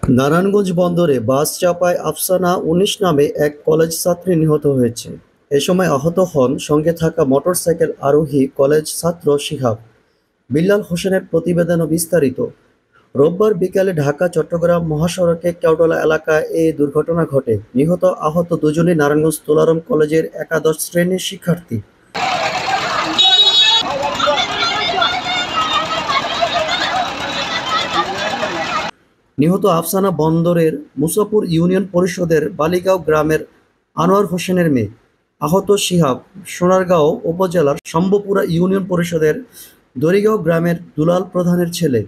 নারায়ণগঞ্জ বন্দরে বাস চাপায় আফসানা ১৯ নামে এক কলেজ ছাত্রী নিহত হয়েছে। এ সময় আহত হন সঙ্গে থাকা মোটরসাইকেল আরোহী কলেজ ছাত্র শিহাব। বিল্লাল হোসেনের প্রতিবেদনে বিস্তারিত। রোববার বিকেলে ঢাকা-চট্টগ্রাম মহাসড়কে কেওডলা এলাকায় এ দুর্ঘটনা ঘটে। নিহত আহত দুজনই নারায়ণগঞ্জ তুলারাম কলেজের একাদশ শ্রেণীর শিক্ষার্থী। নিহত আফসানা বন্দরের মুসাপুর ইউনিয়ন পরিষদের বালিগাঁও গ্রামের আনোয়ার হোসেনের মেয়ে। আহত শিহাব সোনারগাঁও উপজেলার শম্ভুপুরা ইউনিয়ন পরিষদের দড়িগাঁও গ্রামের দুলাল প্রধানের ছেলে।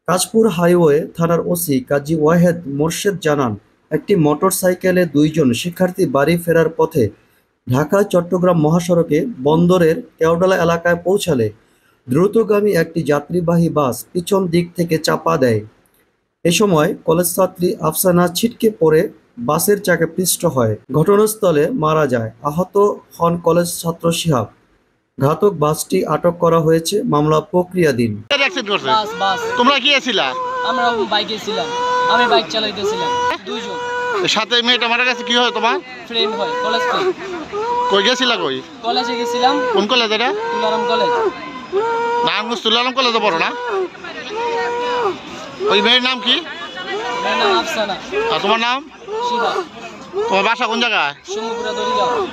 কাশপুর হাইওয়ে থানার ওসি কাজী ওয়াহেদ মোরশেদ জানান, একটি মোটরসাইকেলে দুইজন শিক্ষার্থী বাড়ি ফেরার পথে ঢাকা-চট্টগ্রাম মহাসড়কে বন্দরের কেওডলা এলাকায় পৌঁছালে দ্রুতগামী একটি যাত্রীবাহী বাস পিছন দিক থেকে চাপা দেয়। এ সময় কলেজ ছাত্রী আফসানা ছিটকে পড়ে বাসের চাকায় পিষ্ট হয়, ঘটনাস্থলে মারা যায়। আহত হন কলেজ ছাত্র শিহাব। ঘাতক বাসটি আটক করা হয়েছে, মামলা প্রক্রিয়াধীন। তোমরা কি ছিলা? আমরা বাইকে ছিলাম, আমি বাইক চালাইতেছিলাম। দুইজন সাথে মেয়েটা মারা গেছে, কি হয় তোমার? ফ্রেন্ড হয়, কলেজ ফ্রেন্ড। কই গেছিলা? কই কলেজে গেছিলাম। কোন কলেজ এটা? তুলারাম কলেজ। নারায়ণগঞ্জ তুলারাম কলেজে পড়ো না? ওই মেয়ের নাম কি? মেয়ের নাম আফসানা। আর তোমার নাম? শিহাব। তোমার বাসা কোন জায়গায়? শম্ভুপুরা দড়িগাঁও।